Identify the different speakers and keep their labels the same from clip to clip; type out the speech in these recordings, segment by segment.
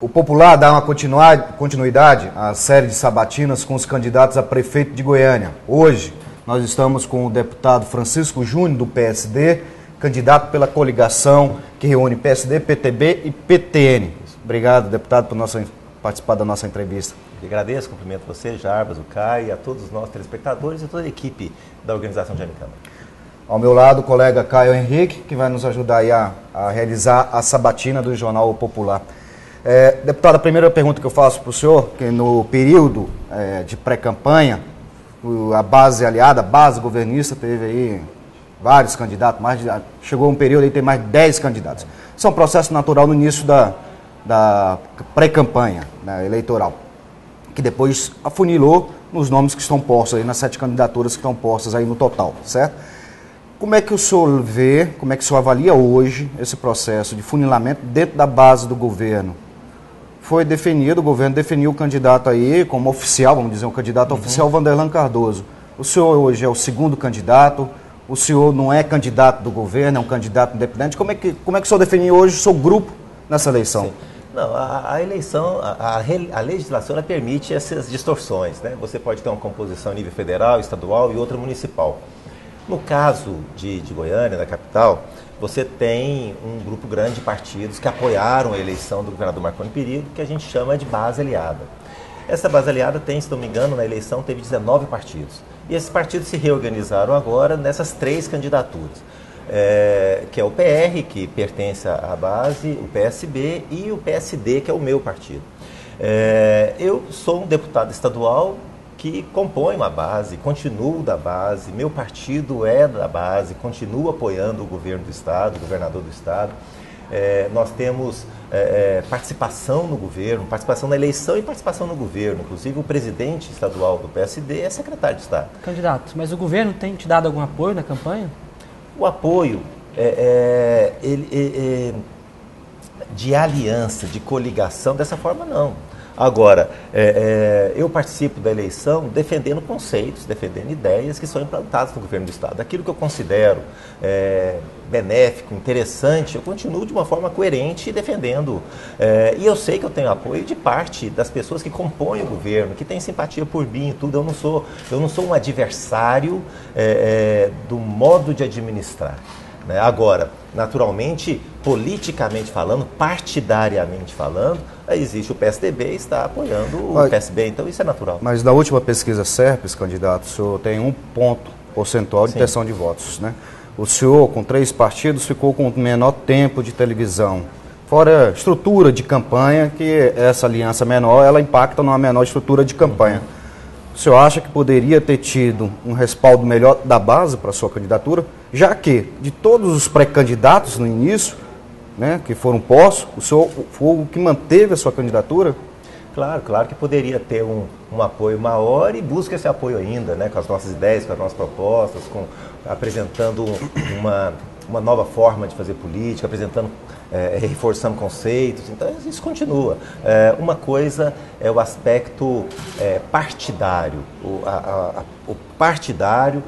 Speaker 1: O Popular dá uma continuidade à série de sabatinas com os candidatos a prefeito de Goiânia. Hoje, nós estamos com o deputado Francisco Júnior, do PSD, candidato pela coligação que reúne PSD, PTB e PTN. Obrigado, deputado, por participar da nossa entrevista.
Speaker 2: Eu agradeço, cumprimento você, Jarbas, o Caio, a todos os nossos telespectadores e a toda a equipe da organização de Americana.
Speaker 1: Ao meu lado, o colega Caio Henrique, que vai nos ajudar aí a realizar a sabatina do Jornal Popular. Deputado, a primeira pergunta que eu faço para o senhor, que no período de pré-campanha, a base aliada, a base governista, teve aí vários candidatos, chegou um período aí tem mais de 10 candidatos. Isso é um processo natural no início da pré-campanha, né, eleitoral, que depois afunilou nos nomes que estão postos aí, nas 7 candidaturas que estão postas aí no total, certo? Como é que o senhor vê, como é que o senhor avalia hoje esse processo de funilamento dentro da base do governo? Foi definido, o governo definiu o candidato aí como oficial, vamos dizer, um candidato oficial, Vanderlan Cardoso. O senhor hoje é o segundo candidato, o senhor não é candidato do governo, é um candidato independente. Como é que o senhor definiu hoje o seu grupo nessa eleição?
Speaker 2: Sim. Não, a eleição, a legislação ela permite essas distorções, né? Você pode ter uma composição a nível federal, estadual e outra municipal. No caso de Goiânia, da capital, você tem um grupo grande de partidos que apoiaram a eleição do governador Marconi Perillo, que a gente chama de base aliada. Essa base aliada tem, se não me engano, na eleição teve 19 partidos. E esses partidos se reorganizaram agora nessas 3 candidaturas, que é o PR, que pertence à base, o PSB e o PSD, que é o meu partido. Eu sou um deputado estadual que compõe uma base, continuo da base, meu partido é da base, continuo apoiando o governo do Estado, o governador do Estado. Nós temos participação no governo, participação na eleição e participação no governo. Inclusive, o presidente estadual do PSD é secretário de Estado.
Speaker 3: Candidato, mas o governo tem te dado algum apoio na campanha?
Speaker 2: O apoio de aliança, de coligação, dessa forma não. Agora, eu participo da eleição defendendo conceitos, defendendo ideias que são implantadas no governo do Estado. Aquilo que eu considero benéfico, interessante, eu continuo de uma forma coerente defendendo. E eu sei que eu tenho apoio de parte das pessoas que compõem o governo, que têm simpatia por mim e tudo. Eu não sou um adversário do modo de administrar. Agora, naturalmente, politicamente falando, partidariamente falando, existe o PSDB e está apoiando o PSB, então isso é natural.
Speaker 1: Mas na última pesquisa SERPES, candidato, o senhor tem 1 ponto percentual de intenção de votos, né? O senhor, com 3 partidos, ficou com o menor tempo de televisão. Fora a estrutura de campanha, que essa aliança menor, ela impacta numa menor estrutura de campanha. O senhor acha que poderia ter tido um respaldo melhor da base para a sua candidatura? Já que, de todos os pré-candidatos no início, né, que foram postos, o senhor foi o que manteve a sua candidatura?
Speaker 2: Claro que poderia ter um apoio maior e busca esse apoio ainda, né, com as nossas ideias, com as nossas propostas, apresentando uma nova forma de fazer política, reforçando conceitos. Então, isso continua. Uma coisa é o aspecto partidário. O partidário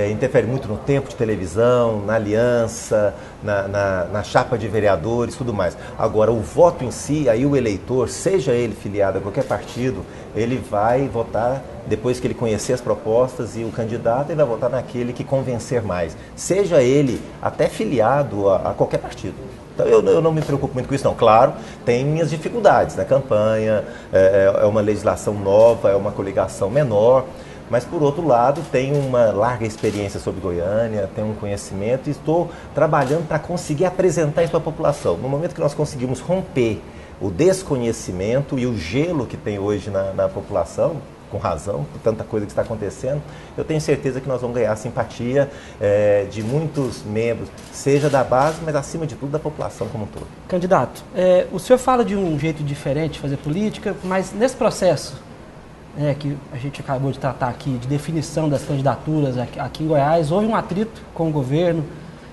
Speaker 2: interfere muito no tempo de televisão, na aliança, na chapa de vereadores, tudo mais. Agora, o voto em si, aí o eleitor, seja ele filiado a qualquer partido, ele vai votar, depois que ele conhecer as propostas e o candidato, ele vai votar naquele que convencer mais. Seja ele até filiado a qualquer partido. Então, eu não me preocupo muito com isso, não. Claro, tem minhas dificuldades na campanha, é uma legislação nova, é uma coligação menor, mas, por outro lado, tenho uma larga experiência sobre Goiânia, tenho um conhecimento e estou trabalhando para conseguir apresentar isso para a população. No momento que nós conseguimos romper o desconhecimento e o gelo que tem hoje na população, com razão, por tanta coisa que está acontecendo, eu tenho certeza que nós vamos ganhar a simpatia de muitos membros, seja da base, mas acima de tudo da população como um todo.
Speaker 3: Candidato, o senhor fala de um jeito diferente de fazer política, mas nesse processo que a gente acabou de tratar aqui, de definição das candidaturas aqui em Goiás, houve um atrito com o governo.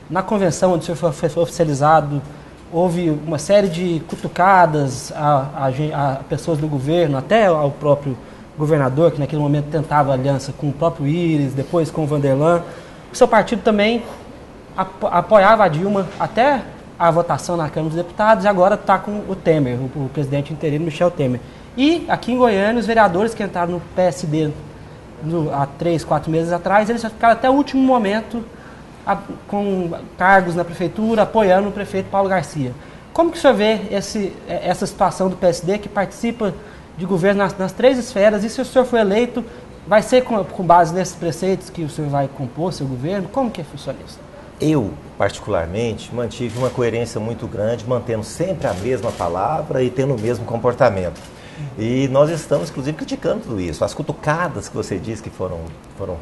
Speaker 3: Na convenção onde o senhor foi oficializado, houve uma série de cutucadas a pessoas do governo, até ao próprio governador, que naquele momento tentava aliança com o próprio Íris, depois com o Vanderlan. O seu partido também apoiava a Dilma até à votação na Câmara dos Deputados e agora está com o Temer, o presidente interino Michel Temer. E aqui em Goiânia, os vereadores que entraram no PSD há 3, 4 meses atrás, eles ficaram até o último momento com cargos na prefeitura, apoiando o prefeito Paulo Garcia. Como que o senhor vê essa situação do PSD que participa de governo nas 3 esferas? E se o senhor for eleito, vai ser com base nesses preceitos que o senhor vai compor seu governo? Como que funciona isso?
Speaker 2: Eu, particularmente, mantive uma coerência muito grande, mantendo sempre a mesma palavra e tendo o mesmo comportamento. E nós estamos, inclusive, criticando tudo isso. As cutucadas que você disse que foram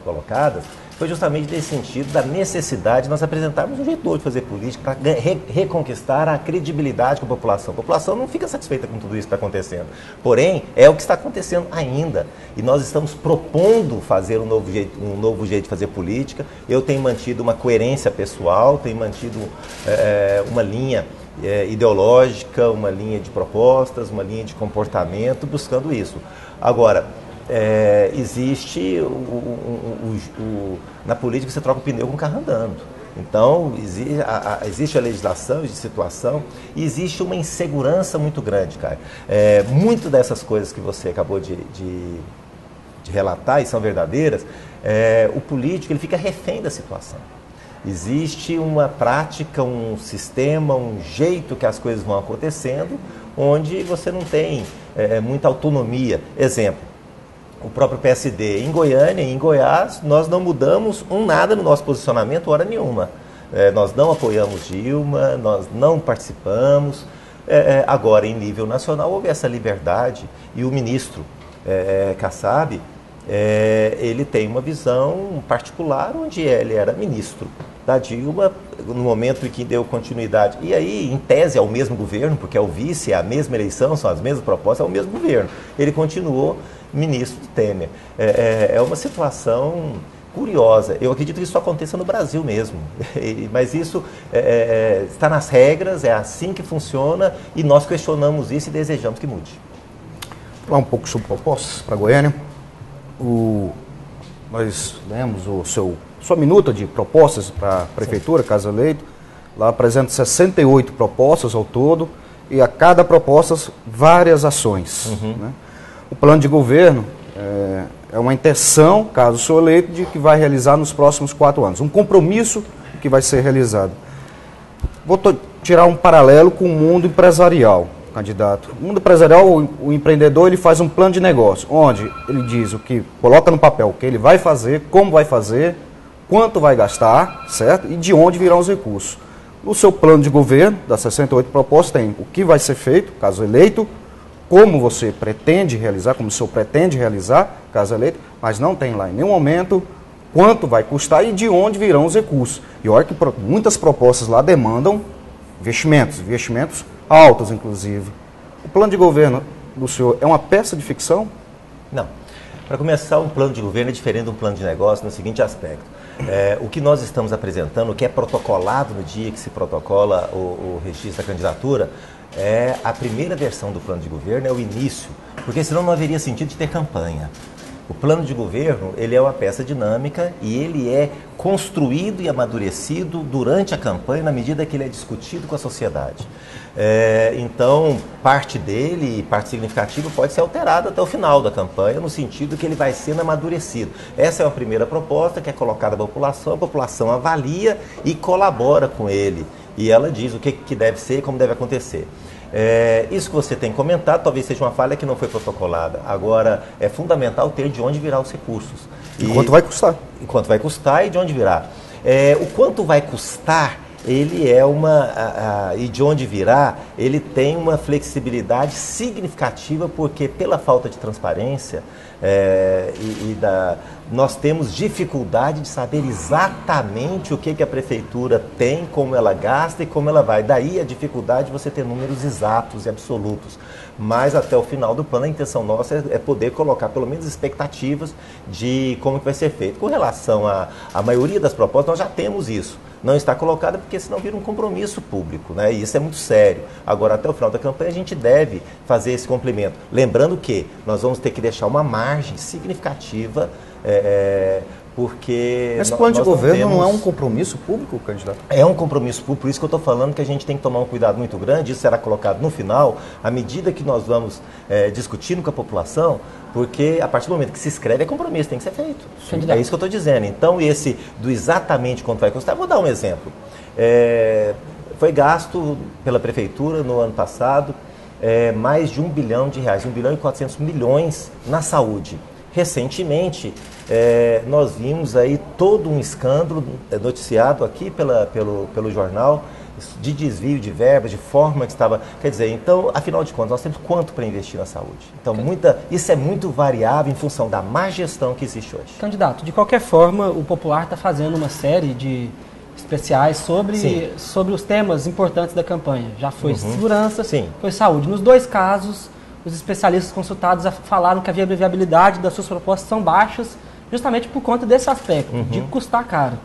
Speaker 2: colocadas, foi justamente nesse sentido da necessidade de nós apresentarmos um jeito novo de fazer política para reconquistar a credibilidade com a população. A população não fica satisfeita com tudo isso que está acontecendo. Porém, é o que está acontecendo ainda. E nós estamos propondo fazer um novo jeito de fazer política. Eu tenho mantido uma coerência pessoal, tenho mantido uma linha ideológica, uma linha de propostas, uma linha de comportamento, buscando isso. Agora, existe na política você troca o pneu com o carro andando. Então, existe a legislação, existe situação, e existe uma insegurança muito grande, cara. Muito dessas coisas que você acabou de relatar, e são verdadeiras, o político ele fica refém da situação. Existe uma prática, um sistema, um jeito que as coisas vão acontecendo, onde você não tem muita autonomia. Exemplo, o próprio PSD em Goiânia e em Goiás, nós não mudamos nada no nosso posicionamento, hora nenhuma. Nós não apoiamos Dilma, nós não participamos. Agora, em nível nacional, houve essa liberdade e o ministro Kassab, ele tem uma visão particular onde ele era ministro da Dilma no momento em que deu continuidade. E aí, em tese, é o mesmo governo, porque é o vice, é a mesma eleição, são as mesmas propostas, é o mesmo governo. Ele continuou ministro do Temer. É uma situação curiosa. Eu acredito que isso aconteça no Brasil mesmo. Mas isso está nas regras, é assim que funciona e nós questionamos isso e desejamos que mude.
Speaker 1: Vou falar um pouco sobre propostas para Goiânia. Nós lemos sua minuta de propostas para a prefeitura, caso eleito. Lá apresenta 68 propostas ao todo e a cada proposta várias ações. Né? O plano de governo é uma intenção, caso sou eleito, de que vai realizar nos próximos 4 anos. Um compromisso que vai ser realizado. Vou tirar um paralelo com o mundo empresarial, candidato. No mundo empresarial, o empreendedor ele faz um plano de negócio, onde ele diz o que coloca no papel, o que ele vai fazer, como vai fazer, quanto vai gastar, certo? E de onde virão os recursos. No seu plano de governo, das 68 propostas, tem o que vai ser feito, caso eleito, como você pretende realizar, como o senhor pretende realizar, caso eleito, mas não tem lá em nenhum momento quanto vai custar e de onde virão os recursos. E olha que muitas propostas lá demandam investimentos altos, inclusive. O plano de governo do senhor é uma peça de ficção?
Speaker 2: Não. Para começar, um plano de governo é diferente de um plano de negócio no seguinte aspecto. O que nós estamos apresentando, o que é protocolado no dia que se protocola o registro da candidatura, a primeira versão do plano de governo, é o início, porque senão não haveria sentido de ter campanha. O plano de governo, ele é uma peça dinâmica e ele é construído e amadurecido durante a campanha na medida que ele é discutido com a sociedade. Então, parte dele, parte significativa, pode ser alterada até o final da campanha, no sentido que ele vai sendo amadurecido. Essa é a primeira proposta que é colocada à população, a população avalia e colabora com ele. E ela diz o que deve ser e como deve acontecer. Isso que você tem comentado talvez seja uma falha que não foi protocolada. Agora, é fundamental ter de onde virá os recursos.
Speaker 1: E quanto vai custar?
Speaker 2: E quanto vai custar e de onde virá. O quanto vai custar, ele e de onde virá, ele tem uma flexibilidade significativa, porque pela falta de transparência nós temos dificuldade de saber exatamente o que a prefeitura tem, como ela gasta e como ela vai. Daí a dificuldade de você ter números exatos e absolutos. Mas até o final do plano, a intenção nossa é poder colocar pelo menos expectativas de como que vai ser feito. Com relação à maioria das propostas, nós já temos isso. Não está colocada porque senão vira um compromisso público, né? E isso é muito sério. Agora, até o final da campanha, a gente deve fazer esse complemento. Lembrando que nós vamos ter que deixar uma margem significativa porque...
Speaker 1: Esse plano de governo não é um compromisso público, candidato?
Speaker 2: É um compromisso público, por isso que eu estou falando que a gente tem que tomar um cuidado muito grande, isso será colocado no final, à medida que nós vamos discutindo com a população, porque a partir do momento que se escreve é compromisso, tem que ser feito. É isso que eu estou dizendo. Então, esse do exatamente quanto vai custar, vou dar um exemplo. Foi gasto pela Prefeitura no ano passado mais de R$1 bilhão, R$1 bilhão e 400 milhões na saúde. Recentemente, nós vimos aí todo um escândalo noticiado aqui pelo jornal de desvio de verbas, de forma que estava... Quer dizer, então, afinal de contas, nós temos quanto para investir na saúde? Então, isso é muito variável em função da má gestão que existe hoje.
Speaker 3: Candidato, de qualquer forma, o Popular está fazendo uma série de especiais sobre os temas importantes da campanha. Já foi segurança, foi saúde. Nos dois casos, os especialistas consultados falaram que a viabilidade das suas propostas são baixas, justamente por conta desse aspecto, de custar caro.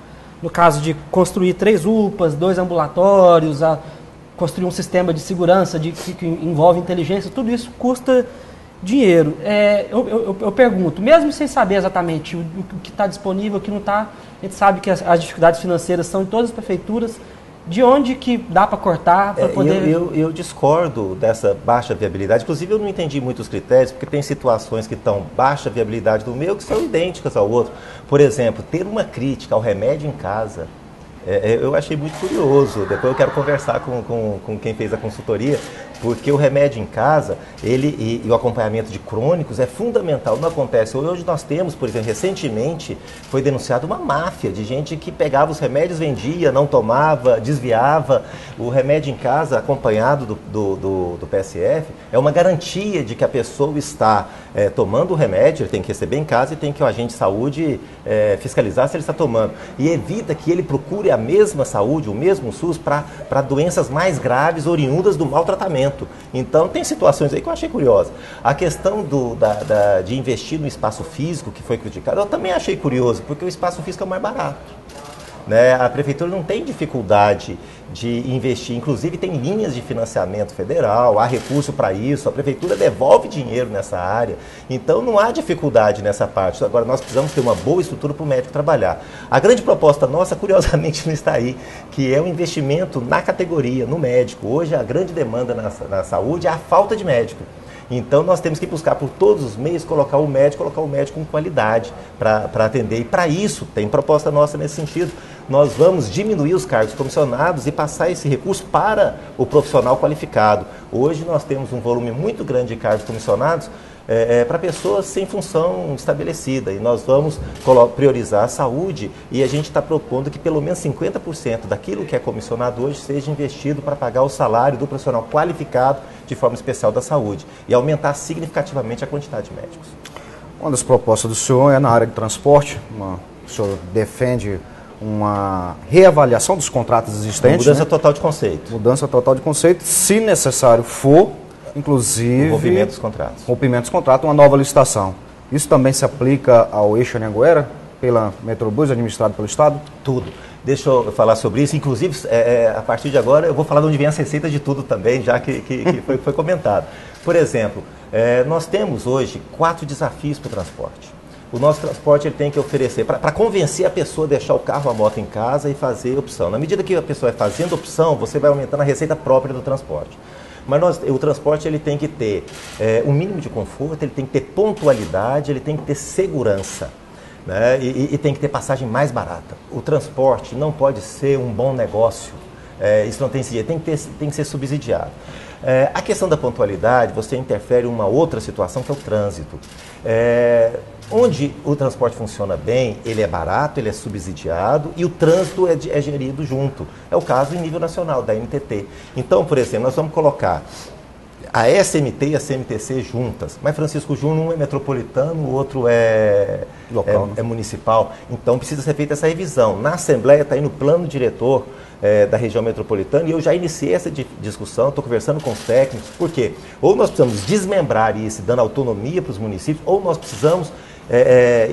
Speaker 3: No caso de construir 3 UPAs, 2 ambulatórios, construir um sistema de segurança que envolve inteligência, tudo isso custa dinheiro. Eu pergunto, mesmo sem saber exatamente o que está disponível, o que não está, a gente sabe que as dificuldades financeiras são em todas as prefeituras, de onde que dá para cortar para poder...
Speaker 2: Eu discordo dessa baixa viabilidade. Inclusive, eu não entendi muito os critérios, porque tem situações que estão baixa viabilidade do meu que são idênticas ao outro. Por exemplo, ter uma crítica ao remédio em casa, eu achei muito curioso. Depois eu quero conversar com quem fez a consultoria, porque o remédio em casa, e o acompanhamento de crônicos é fundamental. Não acontece. Hoje nós temos, por exemplo, recentemente foi denunciada uma máfia de gente que pegava os remédios, vendia, não tomava, desviava. O remédio em casa, acompanhado do PSF, é uma garantia de que a pessoa está tomando o remédio, ele tem que receber em casa e tem que o agente de saúde fiscalizar se ele está tomando. E evita que ele procure a mesma saúde, o mesmo SUS, para doenças mais graves oriundas do maltratamento. Então, tem situações aí que eu achei curiosa. A questão de investir no espaço físico, que foi criticado, eu também achei curioso, porque o espaço físico é o mais barato. Né? A Prefeitura não tem dificuldade de investir, inclusive tem linhas de financiamento federal, há recurso para isso, a Prefeitura devolve dinheiro nessa área, então não há dificuldade nessa parte. Agora nós precisamos ter uma boa estrutura para o médico trabalhar. A grande proposta nossa, curiosamente, não está aí, que é o investimento na categoria, no médico. Hoje a grande demanda na saúde é a falta de médico. Então nós temos que buscar por todos os meios colocar o médico com qualidade para atender. E para isso, tem proposta nossa nesse sentido, nós vamos diminuir os cargos comissionados e passar esse recurso para o profissional qualificado. Hoje nós temos um volume muito grande de cargos comissionados para pessoas sem função estabelecida. E nós vamos priorizar a saúde e a gente está propondo que pelo menos 50% daquilo que é comissionado hoje seja investido para pagar o salário do profissional qualificado de forma especial da saúde e aumentar significativamente a quantidade de médicos.
Speaker 1: Uma das propostas do senhor é na área de transporte. O senhor defende uma reavaliação dos contratos existentes.
Speaker 2: Mudança total de conceito.
Speaker 1: Mudança total de conceito, se necessário for, inclusive...
Speaker 2: Rompimento dos contratos.
Speaker 1: Rompimento dos contratos, uma nova licitação. Isso também se aplica ao eixo Anhanguera, pela Metrobus, administrado pelo Estado?
Speaker 2: Tudo. Deixa eu falar sobre isso. Inclusive, a partir de agora, eu vou falar de onde vem as receitas de tudo também, já que foi comentado. Por exemplo, nós temos hoje 4 desafios para o transporte. O nosso transporte ele tem que oferecer, para convencer a pessoa a deixar o carro, a moto em casa e fazer opção. Na medida que a pessoa vai fazendo opção, você vai aumentando a receita própria do transporte. Mas o transporte ele tem que ter um mínimo de conforto, ele tem que ter pontualidade, ele tem que ter segurança. Né? E tem que ter passagem mais barata. O transporte não pode ser um bom negócio, isso não tem sentido, tem que ser subsidiado. A questão da pontualidade, você interfere em uma outra situação que é o trânsito. Onde o transporte funciona bem, ele é barato, ele é subsidiado e o trânsito é gerido junto. É o caso em nível nacional, da NTT. Então, por exemplo, nós vamos colocar a SMT e a CMTC juntas, mas Francisco Júnior, um é metropolitano, o outro é municipal, então precisa ser feita essa revisão. Na Assembleia está aí no plano diretor da região metropolitana e eu já iniciei essa discussão, estou conversando com os técnicos, porque ou nós precisamos desmembrar isso, dando autonomia para os municípios, ou nós precisamos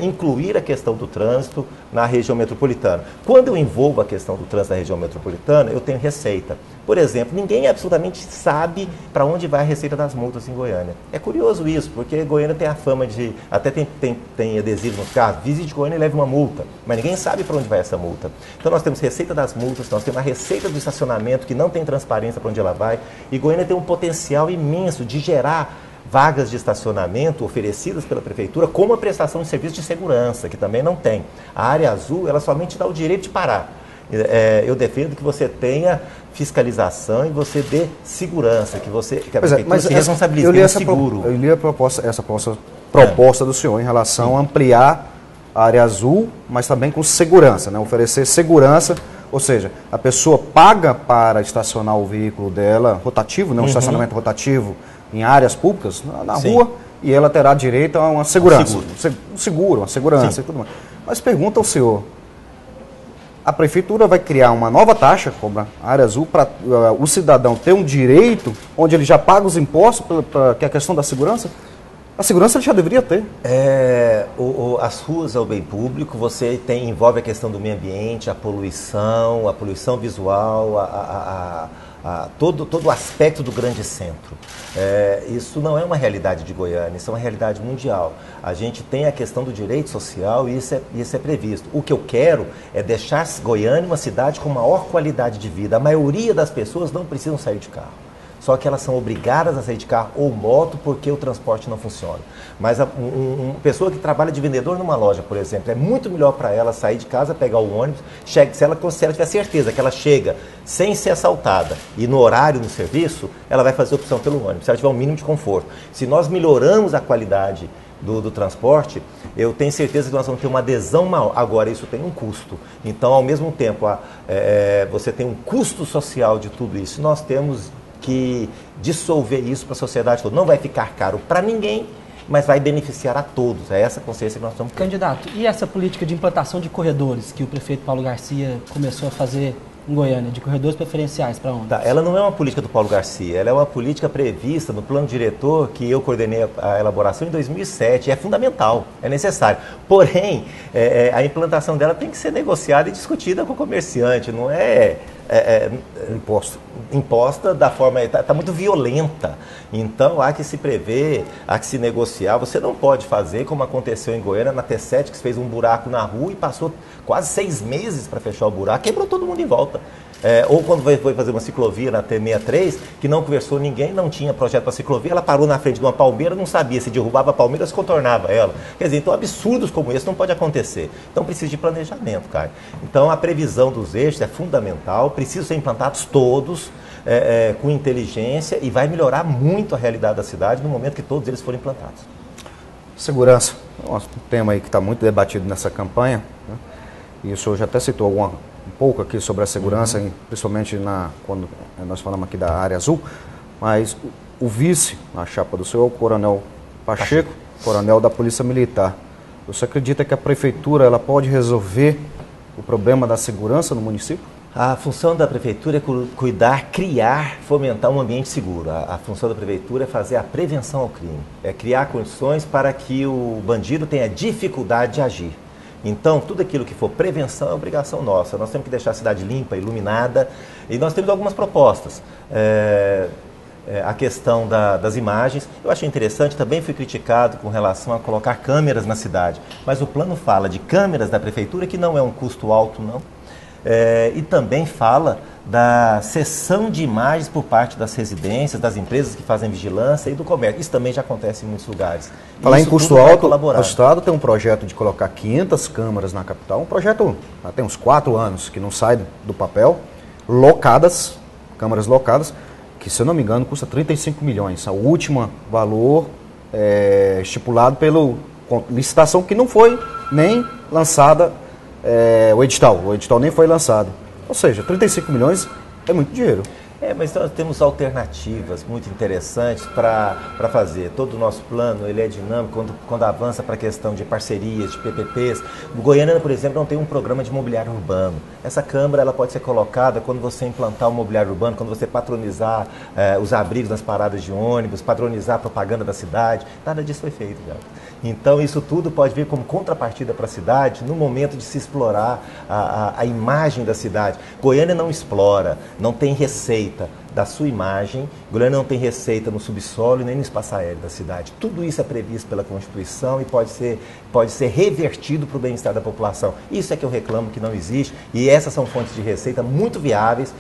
Speaker 2: incluir a questão do trânsito na região metropolitana. Quando eu envolvo a questão do trânsito na região metropolitana, eu tenho receita. Por exemplo, ninguém absolutamente sabe para onde vai a receita das multas em Goiânia. É curioso isso, porque Goiânia tem a fama de, até tem adesivo nos carros, visite Goiânia e leve uma multa, mas ninguém sabe para onde vai essa multa. Então nós temos receita das multas, nós temos a receita do estacionamento, que não tem transparência para onde ela vai, e Goiânia tem um potencial imenso de gerar vagas de estacionamento oferecidas pela prefeitura como a prestação de serviço de segurança, que também não tem. A área azul, ela somente dá o direito de parar. Eu defendo que você tenha fiscalização e você dê segurança, que a prefeitura se responsabilize pelo seguro.
Speaker 1: Eu li essa proposta do senhor em relação a ampliar a área azul, mas também com segurança, né? Oferecer segurança, ou seja, a pessoa paga para estacionar o veículo dela rotativo, né? Um estacionamento rotativo em áreas públicas, na rua, e ela terá direito a uma segurança, um seguro, uma segurança e tudo mais. Mas pergunta ao senhor, a prefeitura vai criar uma nova taxa, cobra a área azul, para o cidadão ter um direito onde ele já paga os impostos, que é a questão da segurança? A segurança ele já deveria ter.
Speaker 2: As ruas é o bem público, você envolve a questão do meio ambiente, a poluição visual, todo o aspecto do grande centro. Isso não é uma realidade de Goiânia, isso é uma realidade mundial. A gente tem a questão do direito social e isso é previsto. O que eu quero é deixar Goiânia uma cidade com maior qualidade de vida. A maioria das pessoas não precisam sair de carro. Só que elas são obrigadas a sair de carro ou moto porque o transporte não funciona. Mas uma pessoa que trabalha de vendedor numa loja, por exemplo, é muito melhor para ela sair de casa, pegar o ônibus, se ela tiver certeza que ela chega sem ser assaltada e no horário no serviço, ela vai fazer opção pelo ônibus, se ela tiver um mínimo de conforto. Se nós melhoramos a qualidade do transporte, eu tenho certeza que nós vamos ter uma adesão maior. Agora, isso tem um custo. Então, ao mesmo tempo, você tem um custo social de tudo isso. Nós temos que dissolver isso para a sociedade toda. Não vai ficar caro para ninguém, mas vai beneficiar a todos. É essa consciência que nós estamos tendo.
Speaker 3: Candidato, e essa política de implantação de corredores que o prefeito Paulo Garcia começou a fazer em Goiânia, de corredores preferenciais para onde?
Speaker 2: Ela não é uma política do Paulo Garcia, ela é uma política prevista no plano diretor que eu coordenei a elaboração em 2007. É fundamental, é necessário. Porém, a implantação dela tem que ser negociada e discutida com o comerciante, não é... imposta da forma, está muito violenta. Então há que se prever, há que se negociar. Você não pode fazer como aconteceu em Goiânia, na T7, que fez um buraco na rua e passou quase 6 meses para fechar o buraco, quebrou todo mundo em volta. Ou quando foi fazer uma ciclovia na T63, que não conversou ninguém, não tinha projeto para ciclovia, ela parou na frente de uma palmeira, não sabia se derrubava a palmeira ou se contornava ela. Quer dizer, então absurdos como esse não pode acontecer. Então precisa de planejamento, cara. Então a previsão dos eixos é fundamental, precisam ser implantados todos, com inteligência, e vai melhorar muito a realidade da cidade no momento que todos eles forem implantados.
Speaker 1: Segurança, é um tema aí que está muito debatido nessa campanha, né? E o senhor já até citou um pouco aqui sobre a segurança, principalmente quando nós falamos aqui da área azul, mas o vice na chapa do senhor é o Coronel Pacheco, coronel da Polícia Militar. Você acredita que a prefeitura ela pode resolver o problema da segurança no município?
Speaker 2: A função da prefeitura é cuidar, criar, fomentar um ambiente seguro. A função da prefeitura é fazer a prevenção ao crime, é criar condições para que o bandido tenha dificuldade de agir. Então, tudo aquilo que for prevenção é obrigação nossa. Nós temos que deixar a cidade limpa, iluminada, e nós temos algumas propostas. A questão das imagens, eu achei interessante, também fui criticado com relação a colocar câmeras na cidade, mas o plano fala de câmeras da prefeitura, que não é um custo alto, não. E também fala da cessão de imagens por parte das residências, das empresas que fazem vigilância e do comércio. Isso também já acontece em muitos lugares.
Speaker 1: Falar em custo alto, o Estado tem um projeto de colocar 500 câmeras na capital, um projeto há tem uns 4 anos que não sai do papel, câmeras locadas, que se eu não me engano custa 35 milhões. O último valor estipulado pela licitação que não foi nem lançada. O edital nem foi lançado. Ou seja, 35 milhões é muito dinheiro.
Speaker 2: Mas nós temos alternativas muito interessantes para fazer. Todo o nosso plano ele é dinâmico quando avança para a questão de parcerias, de PPPs. O Goiânia, por exemplo, não tem um programa de mobiliário urbano. Essa câmara ela pode ser colocada quando você implantar o mobiliário urbano, quando você patronizar os abrigos nas paradas de ônibus, patronizar a propaganda da cidade. Nada disso foi feito, já. Então, isso tudo pode vir como contrapartida para a cidade no momento de se explorar a imagem da cidade. Goiânia não explora, não tem receita. receita da sua imagem, Goiânia não tem receita no subsolo e nem no espaço aéreo da cidade. Tudo isso é previsto pela Constituição e pode ser revertido para o bem-estar da população. Isso é que eu reclamo que não existe, e essas são fontes de receita muito viáveis,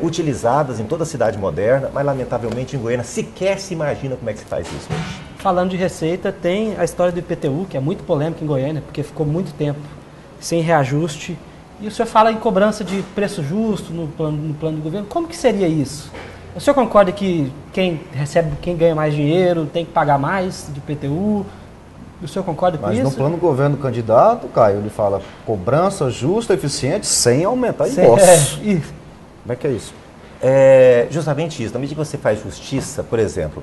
Speaker 2: utilizadas em toda a cidade moderna, mas lamentavelmente em Goiânia sequer se imagina como é que se faz isso hoje.
Speaker 3: Falando de receita, tem a história do IPTU, que é muito polêmica em Goiânia, porque ficou muito tempo sem reajuste. E o senhor fala em cobrança de preço justo no plano do governo. Como que seria isso? O senhor concorda que quem ganha mais dinheiro tem que pagar mais de IPTU? O senhor concorda com isso?
Speaker 1: Mas no plano do governo do candidato, Caio, ele fala cobrança justa, eficiente, sem aumentar impostos. Como é que é isso?
Speaker 2: É justamente isso. Na medida que você faz justiça, por exemplo,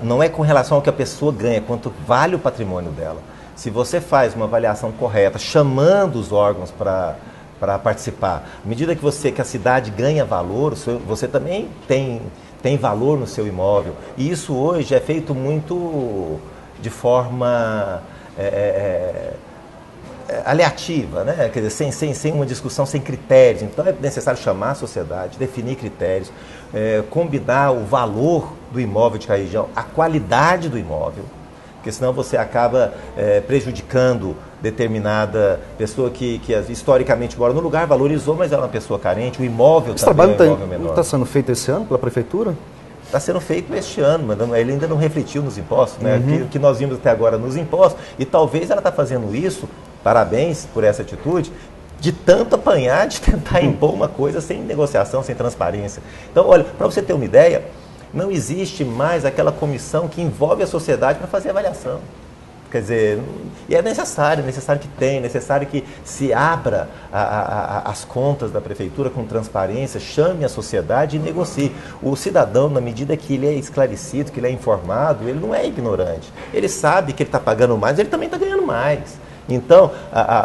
Speaker 2: não é com relação ao que a pessoa ganha, quanto vale o patrimônio dela. Se você faz uma avaliação correta, chamando os órgãos para participar, à medida que a cidade ganha valor, você também tem valor no seu imóvel. E isso hoje é feito muito de forma aleativa, né? Quer dizer, sem uma discussão, sem critérios. Então é necessário chamar a sociedade, definir critérios, combinar o valor do imóvel de cada região, a qualidade do imóvel, porque senão você acaba prejudicando determinada pessoa que historicamente mora no lugar, valorizou, mas é uma pessoa carente, o imóvel
Speaker 1: Esse
Speaker 2: também
Speaker 1: trabalho
Speaker 2: é um imóvel menor.
Speaker 1: está sendo feito esse ano pela Prefeitura?
Speaker 2: Está sendo feito este ano, mas ele ainda não refletiu nos impostos, né? O que nós vimos até agora nos impostos, e talvez ela está fazendo isso, parabéns por essa atitude, de tanto apanhar, de tentar impor uma coisa sem negociação, sem transparência. Então, olha, para você ter uma ideia, não existe mais aquela comissão que envolve a sociedade para fazer avaliação. Quer dizer, e é necessário que tenha, necessário que se abra as contas da prefeitura com transparência, chame a sociedade e negocie. O cidadão, na medida que ele é esclarecido, que ele é informado, ele não é ignorante. Ele sabe que ele está pagando mais, ele também está ganhando mais. Então,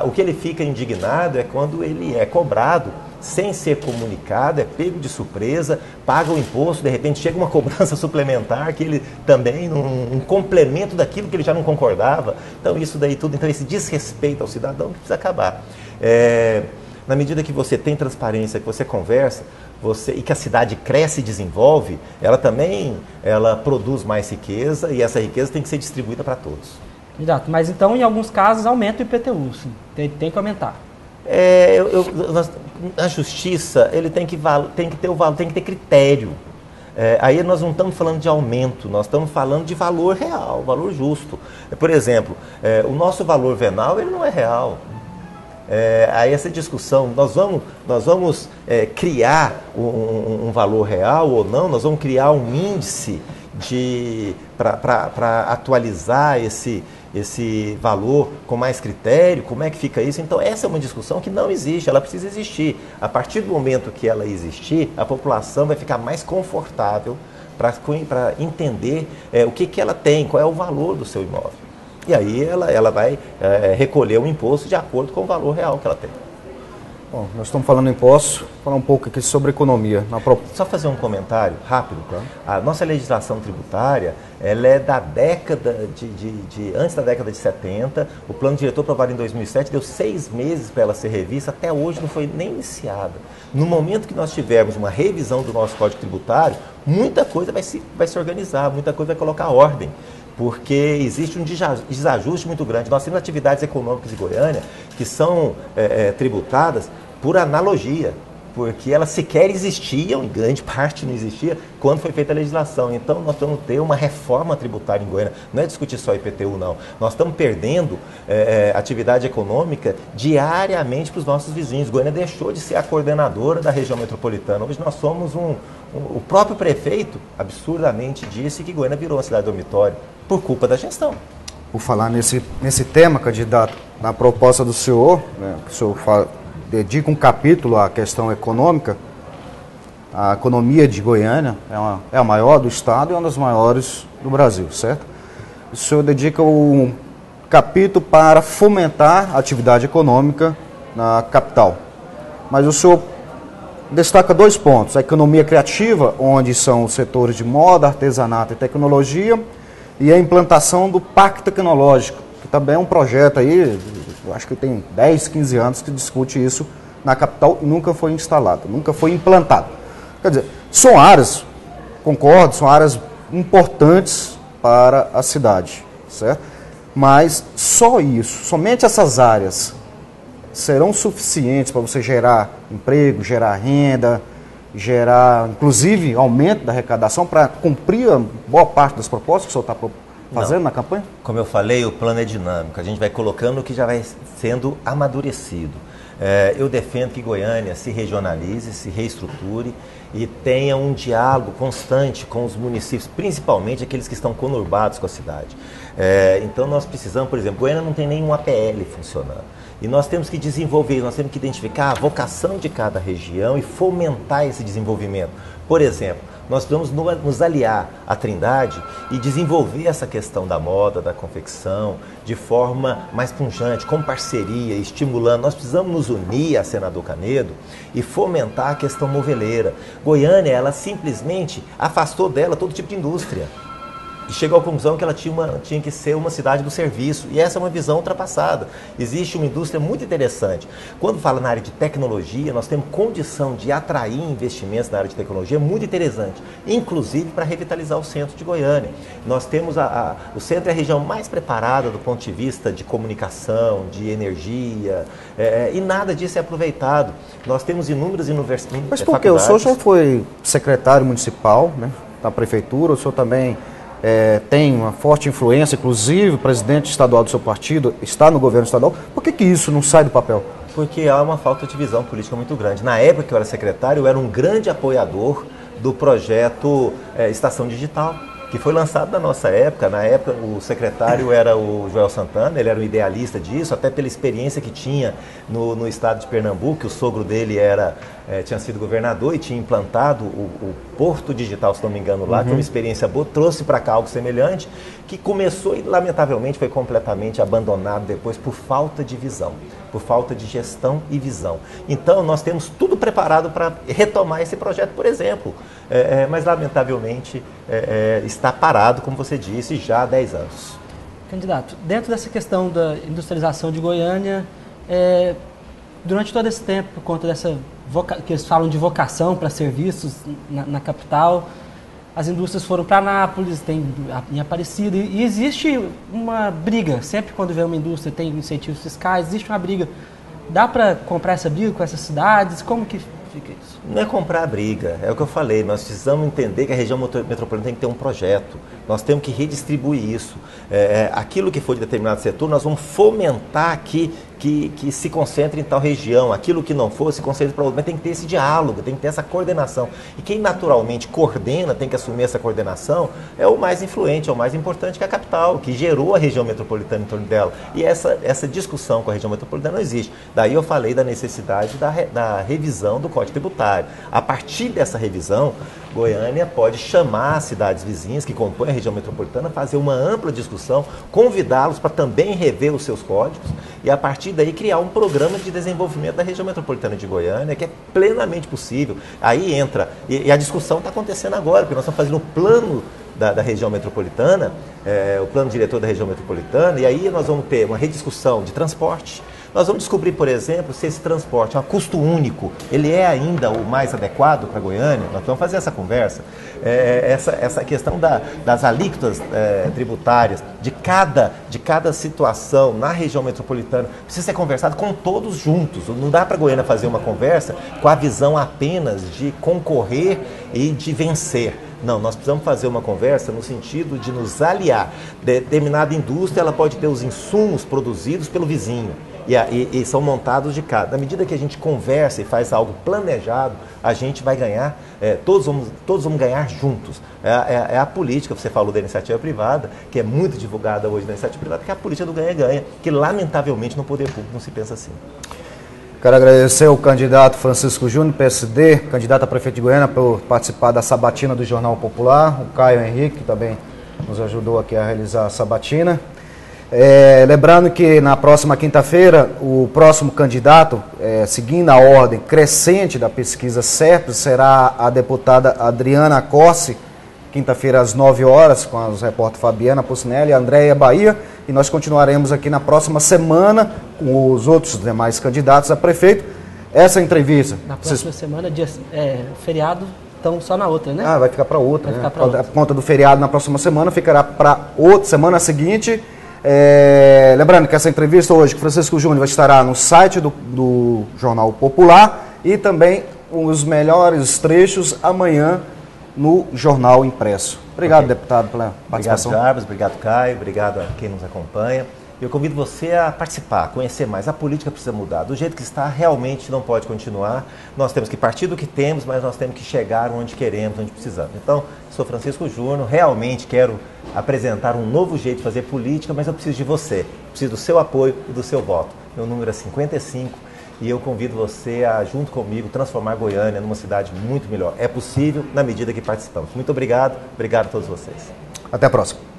Speaker 2: o que ele fica indignado é quando ele é cobrado sem ser comunicado, é pego de surpresa, paga o imposto, de repente chega uma cobrança suplementar, que ele também, um complemento daquilo que ele já não concordava. Então, isso daí tudo, então esse desrespeito ao cidadão precisa acabar. Na medida que você tem transparência, que você conversa, e que a cidade cresce e desenvolve, ela produz mais riqueza, e essa riqueza tem que ser distribuída para todos.
Speaker 3: Exato, mas então em alguns casos aumenta o IPTU, sim. Tem que aumentar.
Speaker 2: Na justiça, ele tem que ter o valor, tem que ter critério. Aí nós não estamos falando de aumento, nós estamos falando de valor real, valor justo. Por exemplo, o nosso valor venal, ele não é real. Aí essa discussão, nós vamos criar um valor real ou não, nós vamos criar um índice para atualizar esse valor com mais critério, como é que fica isso? Então essa é uma discussão que não existe, ela precisa existir. A partir do momento que ela existir, a população vai ficar mais confortável para entender o que ela tem, qual é o valor do seu imóvel. E aí ela vai recolher o imposto de acordo com o valor real que ela tem.
Speaker 1: Bom, nós estamos falando em impostos, falar um pouco aqui sobre economia.
Speaker 2: Só fazer um comentário rápido. Claro. A nossa legislação tributária, ela é da década antes da década de 70, o plano diretor aprovado em 2007 deu 6 meses para ela ser revista, até hoje não foi nem iniciada. No momento que nós tivermos uma revisão do nosso Código Tributário, muita coisa vai se organizar, muita coisa vai colocar ordem, porque existe um desajuste muito grande. Nós temos atividades econômicas em Goiânia que são tributadas por analogia, porque elas sequer existiam, em grande parte não existia, quando foi feita a legislação. Então nós vamos ter uma reforma tributária em Goiânia, não é discutir só IPTU não, nós estamos perdendo atividade econômica diariamente para os nossos vizinhos. Goiânia deixou de ser a coordenadora da região metropolitana, hoje nós somos o próprio prefeito absurdamente disse que Goiânia virou uma cidade dormitório por culpa da gestão.
Speaker 1: Por falar nesse tema, candidato, na proposta do senhor, né, que o senhor dedica um capítulo à questão econômica, a economia de Goiânia é a maior do estado e uma das maiores do Brasil, certo? O senhor dedica um capítulo para fomentar a atividade econômica na capital. Mas o senhor destaca 2 pontos, a economia criativa, onde são os setores de moda, artesanato e tecnologia, e a implantação do Parque Tecnológico, que também é um projeto aí, eu acho que tem 10, 15 anos que discute isso na capital e nunca foi instalado, nunca foi implantado. Quer dizer, são áreas, concordo, são áreas importantes para a cidade, certo? Mas só isso, somente essas áreas serão suficientes para você gerar emprego, gerar renda, gerar, inclusive, aumento da arrecadação para cumprir a boa parte das propostas que o senhor está fazendo na campanha? Como eu falei, o plano é dinâmico. A gente vai colocando o que já vai sendo amadurecido. Eu defendo que Goiânia se regionalize, se reestruture e tenha um diálogo constante com os municípios, principalmente aqueles que estão conurbados com a cidade. Então nós precisamos, por exemplo, Goiânia não tem nenhum APL funcionando. E nós temos que desenvolver, nós temos que identificar a vocação de cada região e fomentar esse desenvolvimento. Por exemplo, nós precisamos nos aliar à Trindade e desenvolver essa questão da moda, da confecção, de forma mais pungente, com parceria, estimulando. Nós precisamos nos unir a Senador Canedo e fomentar a questão moveleira. Goiânia, ela simplesmente afastou dela todo tipo de indústria. E chegou à conclusão que ela tinha que ser uma cidade do serviço. E essa é uma visão ultrapassada. Existe uma indústria muito interessante. Quando fala na área de tecnologia, nós temos condição de atrair investimentos na área de tecnologia muito interessante. Inclusive para revitalizar o centro de Goiânia. Nós temos o centro é a região mais preparada do ponto de vista de comunicação, de energia. E nada disso é aproveitado. Nós temos inúmeras universidades. Mas por quê? O senhor já foi secretário municipal, né, da prefeitura, o senhor também... tem uma forte influência, inclusive o presidente estadual do seu partido está no governo estadual. Por que isso não sai do papel? Porque há uma falta de visão política muito grande. Na época que eu era secretário, eu era um grande apoiador do projeto Estação Digital, que foi lançado na nossa época. Na época o secretário era o Joel Santana, ele era um idealista disso, até pela experiência que tinha no estado de Pernambuco, que o sogro dele tinha sido governador e tinha implantado o Porto Digital, se não me engano, lá, que foi uma experiência boa, trouxe para cá algo semelhante, que começou e lamentavelmente foi completamente abandonado depois por falta de visão, por falta de gestão e visão. Então nós temos tudo preparado para retomar esse projeto, por exemplo, mas lamentavelmente está parado, como você disse, já há 10 anos.
Speaker 3: Candidato, dentro dessa questão da industrialização de Goiânia, durante todo esse tempo, por conta dessa que eles falam de vocação para serviços na capital, as indústrias foram para Anápolis, tem em Aparecida, e existe uma briga, sempre quando vem uma indústria tem incentivos fiscais, existe uma briga. Dá para comprar essa briga com essas cidades? Como que fica isso?
Speaker 2: Não é comprar a briga, é o que eu falei, nós precisamos entender que a região metropolitana tem que ter um projeto, nós temos que redistribuir isso. Aquilo que for de determinado setor, nós vamos fomentar aqui que se concentre em tal região, aquilo que não for, se concentre para outro, mas tem que ter esse diálogo, tem que ter essa coordenação. E quem naturalmente coordena, tem que assumir essa coordenação, é o mais influente, é o mais importante, que é a capital, que gerou a região metropolitana em torno dela. E essa discussão com a região metropolitana não existe. Daí eu falei da necessidade da revisão do Código Tributário. A partir dessa revisão, Goiânia pode chamar as cidades vizinhas que compõem a região metropolitana, fazer uma ampla discussão, convidá-los para também rever os seus códigos e, a partir daí, criar um programa de desenvolvimento da região metropolitana de Goiânia, que é plenamente possível. Aí entra, e a discussão está acontecendo agora, porque nós estamos fazendo um plano da região metropolitana, o plano diretor da região metropolitana, e aí nós vamos ter uma rediscussão de transporte. Nós vamos descobrir, por exemplo, se esse transporte a custo único, ele é ainda o mais adequado para Goiânia. Nós vamos fazer essa conversa. Essa questão das alíquotas tributárias de cada situação na região metropolitana precisa ser conversado com todos juntos. Não dá para Goiânia fazer uma conversa com a visão apenas de concorrer e de vencer. Não, nós precisamos fazer uma conversa no sentido de nos aliar. Determinada indústria, ela pode ter os insumos produzidos pelo vizinho e são montados de cada. Na medida que a gente conversa e faz algo planejado, a gente vai ganhar, todos vamos ganhar juntos. É a política, você falou da iniciativa privada, que é muito divulgada hoje na iniciativa privada, que é a política do ganha-ganha, que lamentavelmente no poder público não se pensa assim.
Speaker 1: Quero agradecer ao candidato Francisco Júnior, PSD, candidato a prefeito de Goiânia, por participar da sabatina do Jornal Popular, o Caio Henrique, que também nos ajudou aqui a realizar a sabatina. Lembrando que na próxima quinta-feira, o próximo candidato, seguindo a ordem crescente da pesquisa CERP, será a deputada Adriana Corsi, quinta-feira às 9 horas, com os repórteres Fabiana Pucinelli e Andréia Bahia, e nós continuaremos aqui na próxima semana com os outros demais candidatos a prefeito. Essa entrevista...
Speaker 3: Na próxima semana, feriado... Então, só na outra, né?
Speaker 1: Ah, vai ficar para outra,
Speaker 3: Vai
Speaker 1: né?
Speaker 3: ficar pra outra.
Speaker 1: Por conta do feriado na próxima semana, ficará para outra semana seguinte. Lembrando que essa entrevista hoje com o Francisco Júnior estará no site do Jornal Popular e também os melhores trechos amanhã no Jornal Impresso. Obrigado, deputado, pela participação.
Speaker 2: Obrigado, Jarbas. Obrigado, Caio. Obrigado a quem nos acompanha. Eu convido você a participar, a conhecer mais. A política precisa mudar. Do jeito que está, realmente não pode continuar. Nós temos que partir do que temos, mas nós temos que chegar onde queremos, onde precisamos. Então, sou Francisco Júnior, realmente quero apresentar um novo jeito de fazer política, mas eu preciso de você. Preciso do seu apoio e do seu voto. Meu número é 55 e eu convido você a, junto comigo, transformar Goiânia numa cidade muito melhor. É possível na medida que participamos. Muito obrigado. Obrigado a todos vocês.
Speaker 1: Até a próxima.